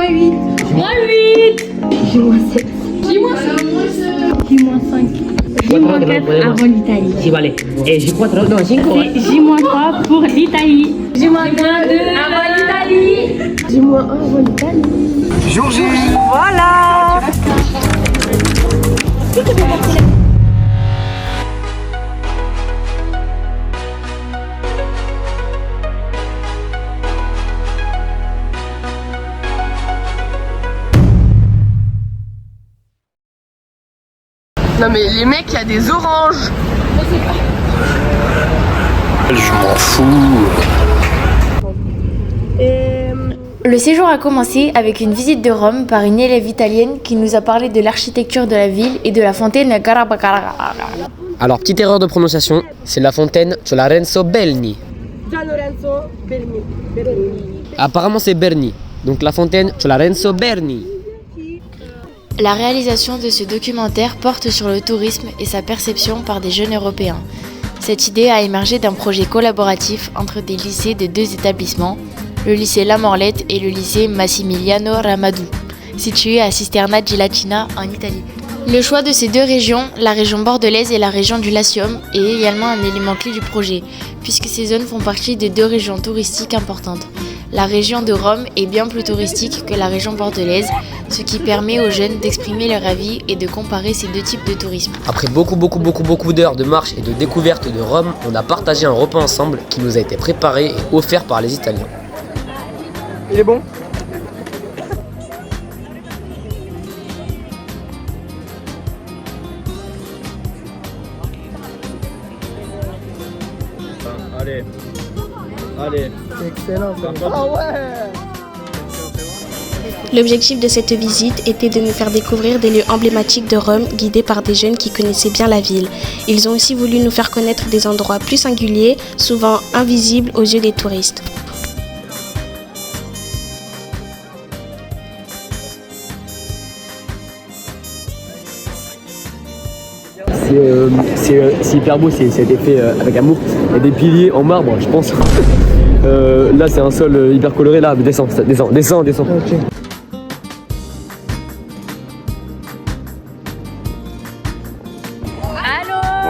J-8. J-8. J-7. J-5. J-4 avant l'Italie. Si, vale. J4, no, 5. C'est J-3 pour l'Italie. J-2 avant l'Italie. J-1 avant l'Italie. Jour J. Voilà. Non mais les mecs, il y a des oranges. Je m'en fous. Le séjour a commencé avec une visite de Rome par une élève italienne qui nous a parlé de l'architecture de la ville et de la fontaine Garabagara. Alors, petite erreur de prononciation, c'est la fontaine Lorenzo Belni. Apparemment, c'est Berni. Donc, la fontaine Lorenzo Berni. La réalisation de ce documentaire porte sur le tourisme et sa perception par des jeunes Européens. Cette idée a émergé d'un projet collaboratif entre des lycées de deux établissements, le lycée La Morlette et le lycée Massimiliano Ramadù, situé à Cisterna di Latina en Italie. Le choix de ces deux régions, la région bordelaise et la région du Latium, est également un élément clé du projet, puisque ces zones font partie de deux régions touristiques importantes. La région de Rome est bien plus touristique que la région bordelaise, ce qui permet aux jeunes d'exprimer leur avis et de comparer ces deux types de tourisme. Après beaucoup d'heures de marche et de découverte de Rome, on a partagé un repas ensemble qui nous a été préparé et offert par les Italiens. Il est bon? Allez. Excellent. Ah ouais. L'objectif de cette visite était de nous faire découvrir des lieux emblématiques de Rome guidés par des jeunes qui connaissaient bien la ville. Ils ont aussi voulu nous faire connaître des endroits plus singuliers, souvent invisibles aux yeux des touristes. C'est hyper beau, ça a été fait avec amour. Il y a des piliers en marbre, je pense. Là, c'est un sol hyper coloré. Là, descends. Okay.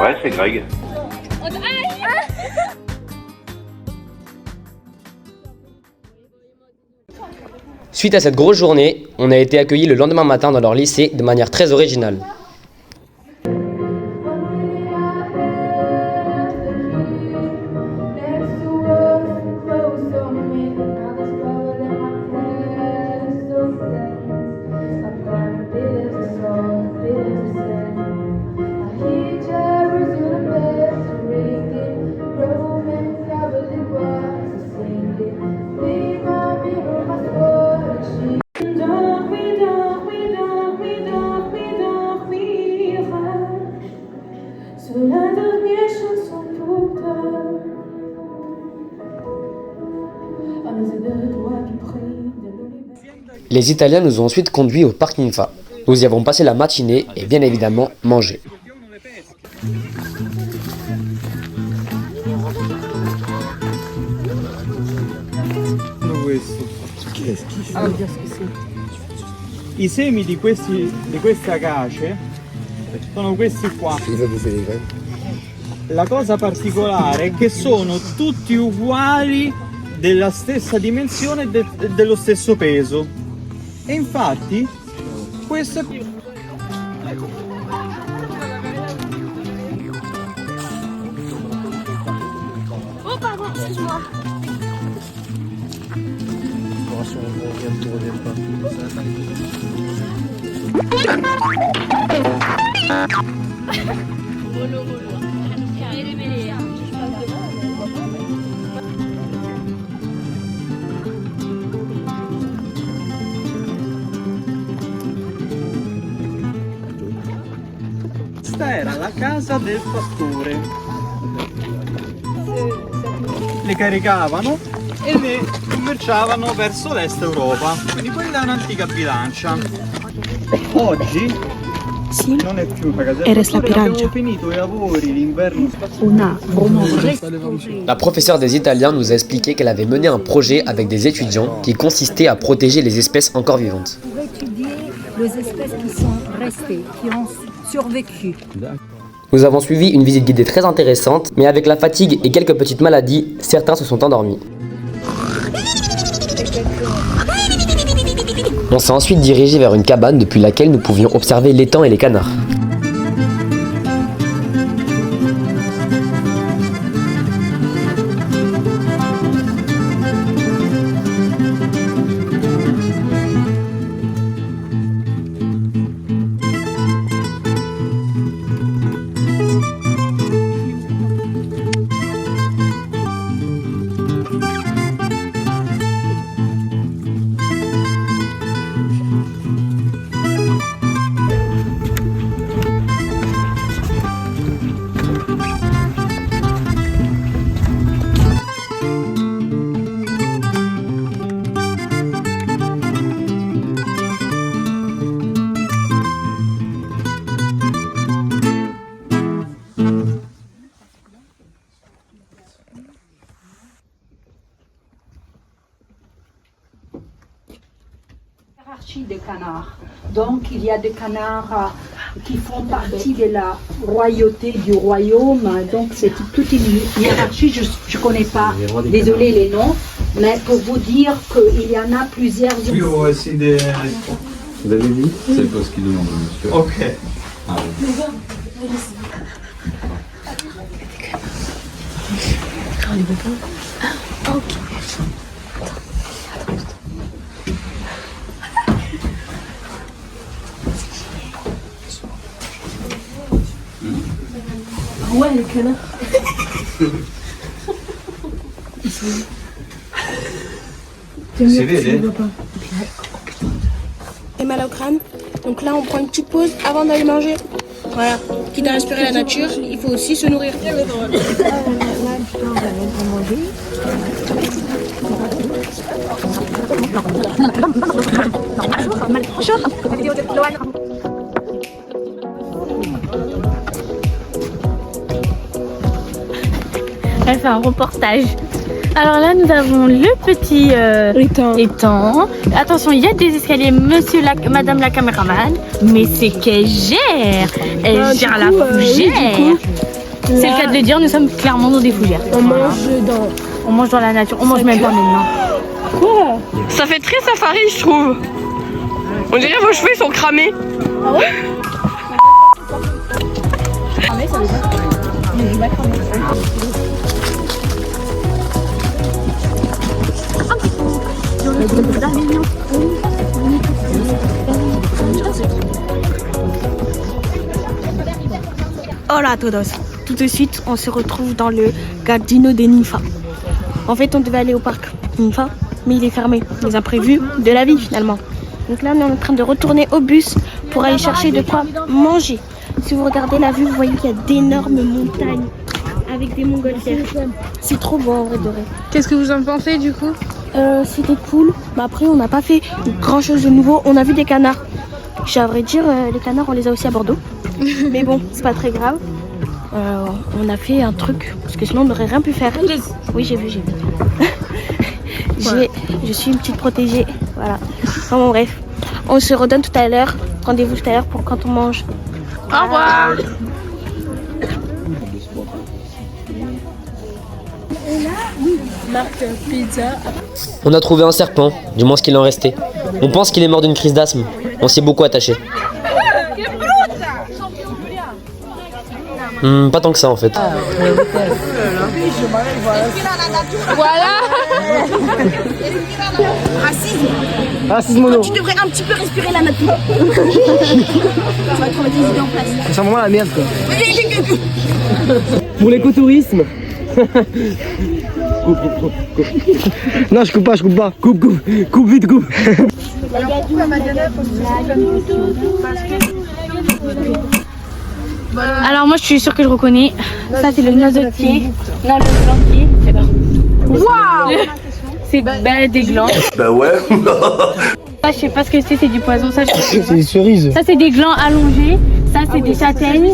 Ouais, c'est Greg. Suite à cette grosse journée, on a été accueillis le lendemain matin dans leur lycée de manière très originale. Les Italiens nous ont ensuite conduits au parc Ninfa. Nous y avons passé la matinée et bien évidemment mangé. I semi di queste acacie sono questi qua. La cosa particolare è che sono tutti uguali, della stessa dimensione e dello stesso peso. E infatti questo è questa era la casa del fattore. Le caricavano e le commerciavano verso l'est Europa, quindi quella è un'antica bilancia. Oggi Sì, Non è più una casetta. E resta la Abbiamo piranha. finito i lavori l'inverno. La professeure des Italiens nous a expliqué qu'elle avait mené un projet avec des étudiants qui consistait à protéger les espèces encore vivantes. Pour étudier les espèces qui sont restées, qui ont survécu. Nous avons suivi une visite guidée très intéressante, mais avec la fatigue et quelques petites maladies, certains se sont endormis. On s'est ensuite dirigé vers une cabane depuis laquelle nous pouvions observer l'étang et les canards. Hiérarchie des canards. Donc il y a des canards qui font partie de la royauté du royaume. Donc c'est toute une hiérarchie. Je ne connais pas, désolé les noms, mais pour vous dire qu'il y en a plusieurs. Io essere... Vous avez dit? C'est pas ce qu'il demande, monsieur. Ok. Ah, oui. Ouais, les canards. Si vede? Et mal au crâne. Donc là, on prend une petite pause avant d'aller manger. Voilà. Quitte à respirer la nature, il faut aussi se nourrir. Elle fait un reportage. Alors là, nous avons le petit étang. Attention, il y a des escaliers, madame la caméraman. Mais c'est qu'elle gère. Elle gère la fougère. C'est le cas de le dire, nous sommes clairement dans des fougères. On mange dans la nature. On mange même pas maintenant. Quoi? Ça fait très safari, je trouve. On dirait vos cheveux sont cramés. Ah ouais? Hola a todos. Tout de suite, on se retrouve dans le Giardino dei Ninfa. En fait, on devait aller au parc Ninfa, mais il est fermé. Les imprévus de la vie finalement. Donc là, on est en train de retourner au bus pour aller chercher de quoi manger. Si vous regardez la vue, vous voyez qu'il y a d'énormes montagnes avec des montgolfières. C'est trop beau en vrai de vrai. Qu'est-ce que vous en pensez du coup? C'était cool, mais après on n'a pas fait grand chose de nouveau. On a vu des canards. À vrai dire, les canards on les a aussi à Bordeaux. Mais bon, c'est pas très grave. On a fait un truc, parce que sinon on n'aurait rien pu faire. Oui, j'ai vu. Je suis une petite protégée. Voilà. Enfin, bon, bref, on se redonne tout à l'heure. Rendez-vous tout à l'heure pour quand on mange. Au revoir. Marque pizza. On a trouvé un serpent, du moins ce qu'il en restait. On pense qu'il est mort d'une crise d'asthme. On s'y est beaucoup attaché. Pas tant que ça en fait. Voilà. Racisme mono. Tu devrais un petit peu respirer la nature. Tu vas trouver des idées en place. Ça sent vraiment la merde quoi. Pour l'écotourisme. Coupe. Non, je coupe pas. Coupe vite. Alors moi je suis sûre que je reconnais. Ça c'est le noisetier. Non, le glandier. C'est pas. Waouh. C'est des glands. Bah ouais. Ça je sais pas ce que c'est du poison. Ça, C'est des cerises. ça c'est des glands allongés. Ça, c'est des châtaignes.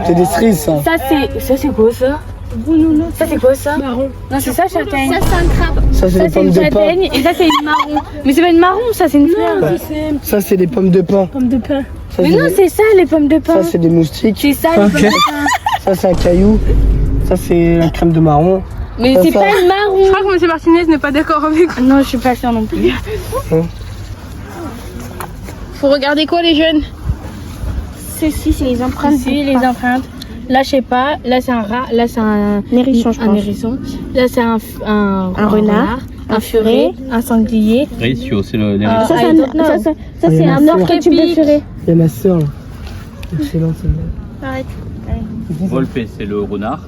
C'est des cerises, ça. Ça, c'est quoi ça? Ça, c'est quoi ça? Marron. Non, c'est ça, châtaigne. Ça, c'est un crabe. Ça, c'est des pommes de châtaigne. pin. Et ça, c'est une marron. Mais c'est pas une marron, ça, c'est une fleur. Ça, c'est des pommes de pin. Pommes de pin. Mais non, c'est ça, les pommes de pin. Ça, c'est des moustiques. C'est ça, les pommes de pin. Ça, c'est un caillou. Ça, c'est la crème de marron. Mais c'est pas une marron. Je crois que M. Martinez n'est pas d'accord avec vous. Non, je suis pas sûre non plus. Faut regarder quoi, les jeunes? Ceci, c'est les empreintes. Ici, les empreintes. Là, je sais pas. Là, c'est un rat. Là, c'est un hérisson, je pense. Un hérisson. Là, c'est un renard. Un furet. Un sanglier. Ratio, c'est le Ça, c'est un orque que tu peux furet. Il y a ma soeur, là. Excellent, c'est Arrête. Volpe, c'est le renard.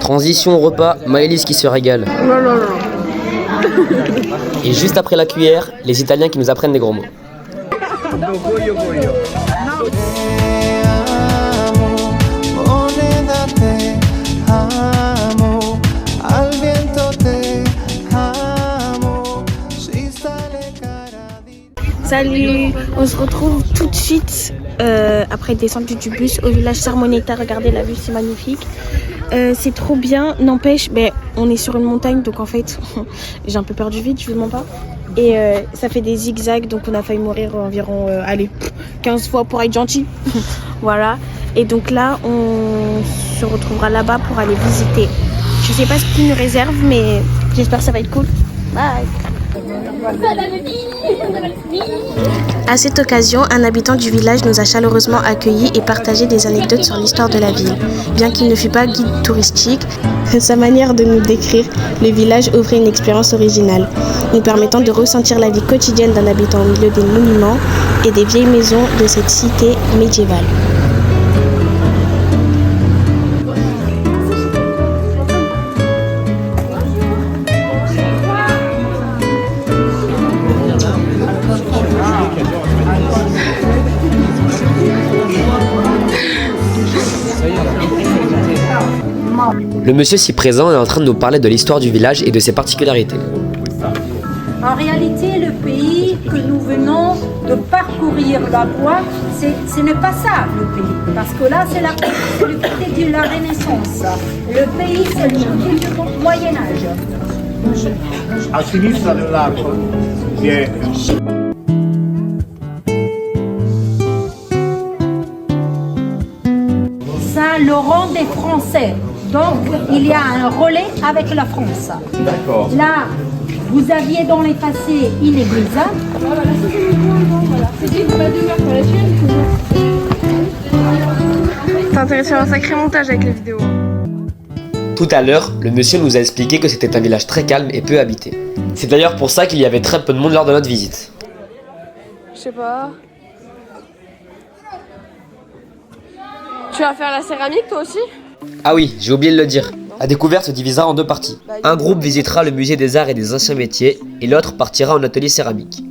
Transition au repas, Maëlys qui se régale. Et juste après la cuillère, les Italiens qui nous apprennent des gros mots. Salut, on se retrouve tout de suite après descendre du bus au village Sarmonetta. Regardez la vue, c'est magnifique. C'est trop bien, n'empêche, on est sur une montagne donc en fait j'ai un peu peur du vide, je vous mens pas. Et ça fait des zigzags donc on a failli mourir environ 15 fois pour être gentil. Voilà, et donc là on se retrouvera là-bas pour aller visiter. Je sais pas ce qu'ils nous réservent mais j'espère que ça va être cool. Bye. À cette occasion, un habitant du village nous a chaleureusement accueillis et partagé des anecdotes sur l'histoire de la ville. Bien qu'il ne fût pas guide touristique, sa manière de nous décrire le village offrait une expérience originale, nous permettant de ressentir la vie quotidienne d'un habitant au milieu des monuments et des vieilles maisons de cette cité médiévale. Le monsieur si présent est en train de nous parler de l'histoire du village et de ses particularités. En réalité, le pays que nous venons de parcourir la voie, ce n'est pas ça le pays. Parce que là, c'est le côté de la Renaissance. Le pays, c'est le Moyen-Âge. A sinistra dell'arco c'è Saint-Laurent des Français. Donc, il y a un relais avec la France. D'accord. Là, vous aviez dans les passés une église. T'es intéressé à un sacré montage avec les vidéos. Tout à l'heure, le monsieur nous a expliqué que c'était un village très calme et peu habité. C'est d'ailleurs pour ça qu'il y avait très peu de monde lors de notre visite. Je sais pas. Tu vas faire la céramique toi aussi? Ah oui, j'ai oublié de le dire. La découverte se divisera en deux parties. Un groupe visitera le musée des arts et des anciens métiers et l'autre partira en atelier céramique.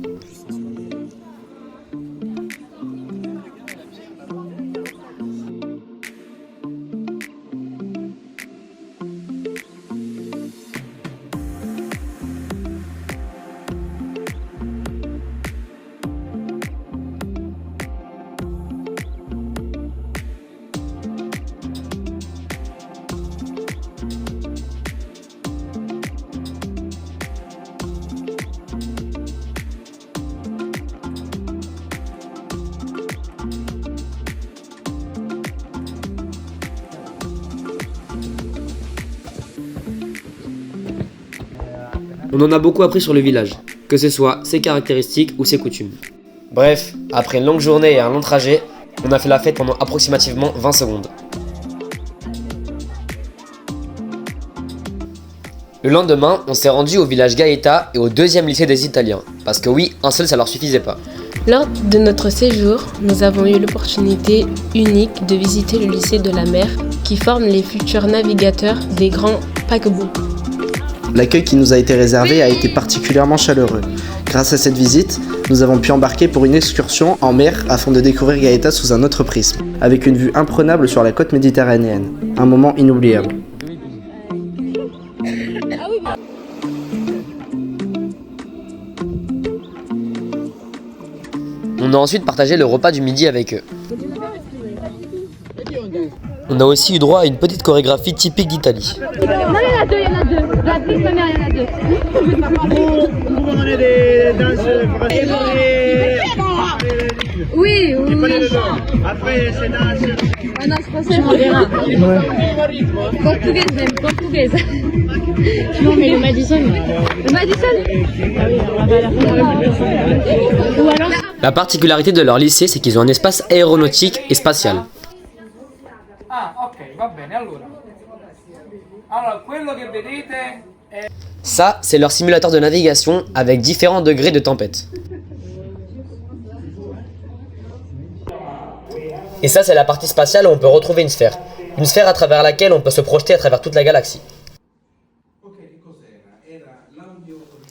On en a beaucoup appris sur le village, que ce soit ses caractéristiques ou ses coutumes. Bref, après une longue journée et un long trajet, on a fait la fête pendant approximativement 20 secondes. Le lendemain, on s'est rendu au village Gaeta et au 2e lycée des Italiens, parce que oui, un seul ça leur suffisait pas. Lors de notre séjour, nous avons eu l'opportunité unique de visiter le lycée de la mer qui forme les futurs navigateurs des grands paquebots. L'accueil qui nous a été réservé a été particulièrement chaleureux. Grâce à cette visite, nous avons pu embarquer pour une excursion en mer afin de découvrir Gaeta sous un autre prisme, avec une vue imprenable sur la côte méditerranéenne. Un moment inoubliable. On a ensuite partagé le repas du midi avec eux. On a aussi eu droit à une petite chorégraphie typique d'Italie. Non, il y en a deux, il y en a deux. La piste, ma mère, il y en a deux. Oui, oui. Après, c'est danse. Ah non, c'est pas ça, on verra. Portugaise même, portugaise. Non, mais le Madison. Le Madison. Ou alors... La particularité de leur lycée, c'est qu'ils ont un espace aéronautique et spatial. Ah, ok, va bene, allora. Allora, quello che vedete è... Ça, c'est leur simulateur de navigation avec différents degrés de tempête. Et ça, c'est la partie spatiale où on peut retrouver une sphère. Une sphère à travers laquelle on peut se projeter à travers toute la galaxie.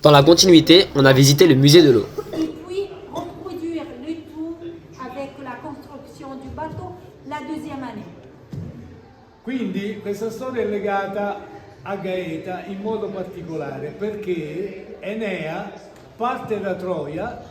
Dans la continuité, on a visité le musée de l'eau. Et puis reproduire le tout avec la construction du bateau la deuxième année. Quindi questa storia è legata a Gaeta in modo particolare perché Enea parte da Troia.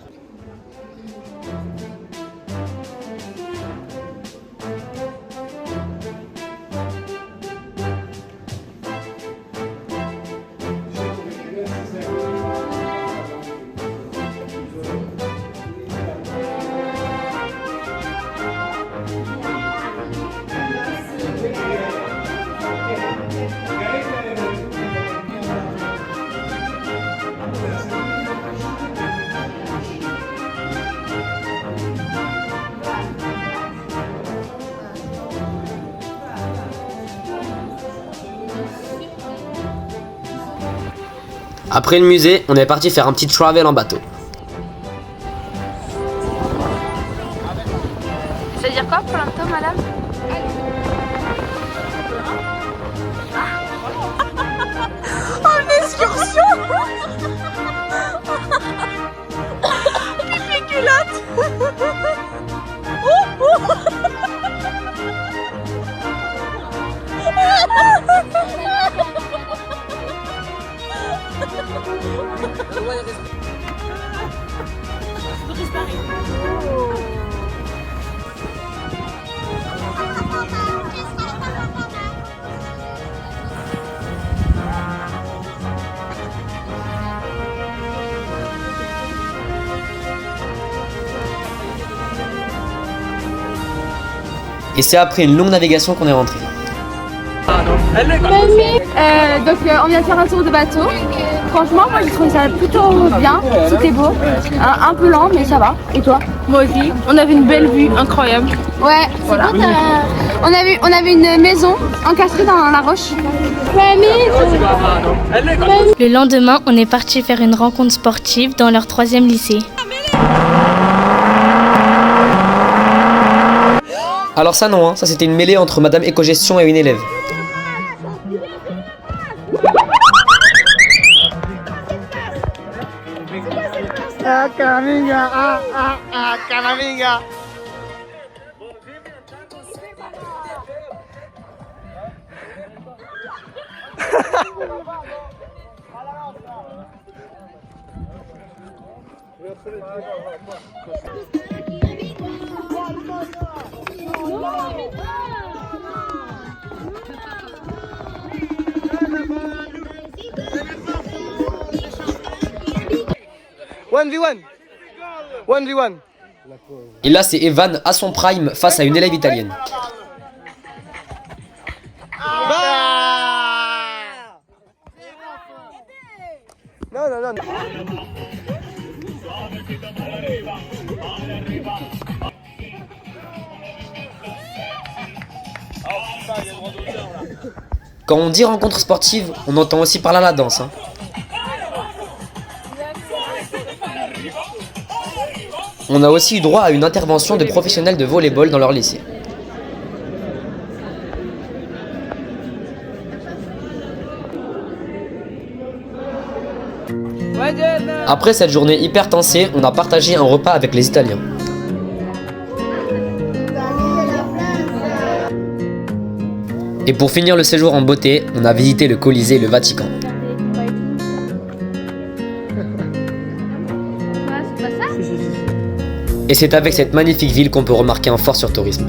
Après le musée, on est parti faire un petit travel en bateau. Ça veut dire quoi pour l'instant, madame? Oh, une excursion. Les culottes. Et c'est après une longue navigation qu'on est rentré. Donc on vient de faire un tour de bateau. Franchement, moi j'ai trouvé ça plutôt bien. C'était beau. Un peu lent, mais ça va. Et toi? Moi aussi. On avait une belle vue, incroyable. Ouais, voilà. On a vu une maison encastrée dans la roche. Le lendemain, on est parti faire une rencontre sportive dans leur 3e lycée. Alors ça non, hein, ça c'était une mêlée entre Madame Écogestion et une élève. Ah, caraminga, caraminga. One v one. 1v1. Et là c'est Evan à son prime face à une élève italienne. Non, non, non. Quand on dit rencontre sportive, on entend aussi par là la danse. Hein. On a aussi eu droit à une intervention de professionnels de volleyball dans leur lycée. Après cette journée hyper tensée, on a partagé un repas avec les Italiens. Et pour finir le séjour en beauté, on a visité le Colisée et le Vatican. Et c'est avec cette magnifique ville qu'on peut remarquer un fort sur tourisme.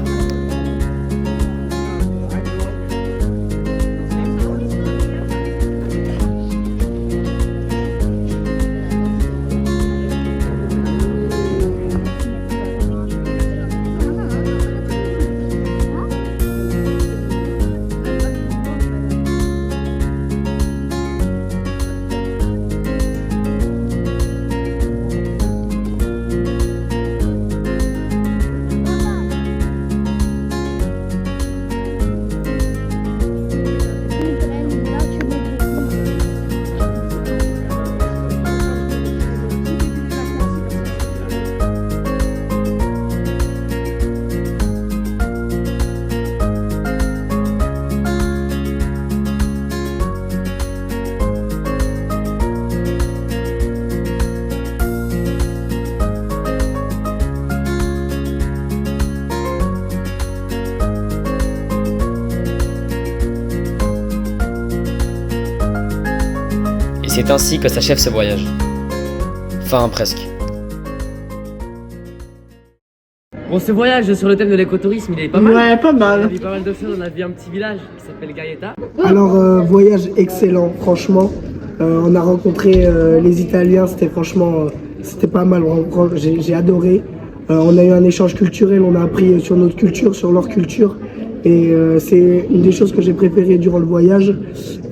C'est ainsi que s'achève ce voyage. Enfin, presque. Bon, ce voyage sur le thème de l'écotourisme, il est pas mal. Ouais, pas mal. On a vu pas mal de choses, on a vu un petit village qui s'appelle Gaeta. Alors, voyage excellent, franchement. On a rencontré les Italiens, c'était franchement, c'était pas mal, j'ai adoré. On a eu un échange culturel, on a appris sur notre culture, sur leur culture. Et c'est une des choses que j'ai préférées durant le voyage.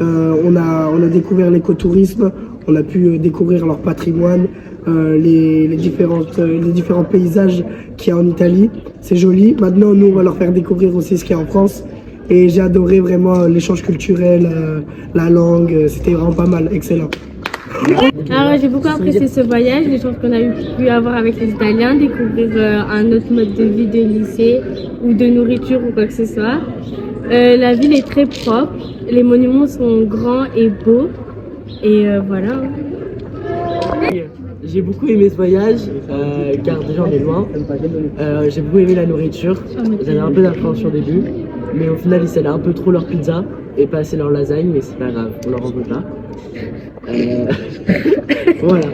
On a découvert l'écotourisme, on a pu découvrir leur patrimoine, les différents paysages qu'il y a en Italie. C'est joli. Maintenant, nous, on va leur faire découvrir aussi ce qu'il y a en France. Et j'ai adoré vraiment l'échange culturel, la langue. C'était vraiment pas mal, excellent. Alors j'ai beaucoup apprécié ce voyage, les choses qu'on a pu avoir avec les Italiens, découvrir un autre mode de vie de lycée ou de nourriture ou quoi que ce soit. La ville est très propre, les monuments sont grands et beaux et voilà. J'ai beaucoup aimé ce voyage car déjà on est loin. J'ai beaucoup aimé la nourriture, j'avais un peu d'appréhension au début, mais au final ils salaient un peu trop leur pizza et pas assez leur lasagne, mais c'est pas grave, on leur en veut pas. Voilà.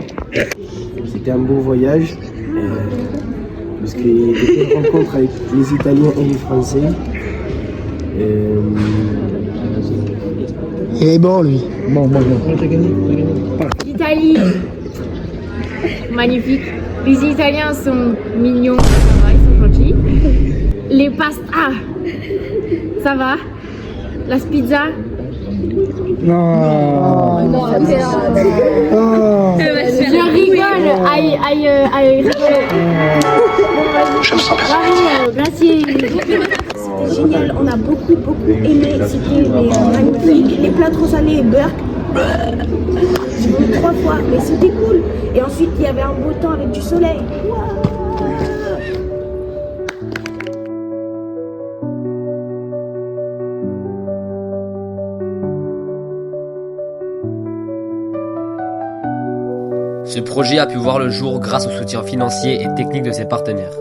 C'était un beau voyage, parce qu'il y a eu des rencontres avec les Italiens et les Français. Il est bon lui. Bon. L'Italie, magnifique. Les Italiens sont mignons, ça va, ils sont gentils. Les pastas, ça va. La pizza. Non. Je rigole. Aïe, rigole. Bravo, merci. C'était génial, on a beaucoup aimé, c'était magnifique. Les plats trop salés et beurre, j'ai voulu 3 fois, mais c'était cool. Et ensuite il y avait un beau temps avec du soleil. Ce projet a pu voir le jour grâce au soutien financier et technique de ses partenaires.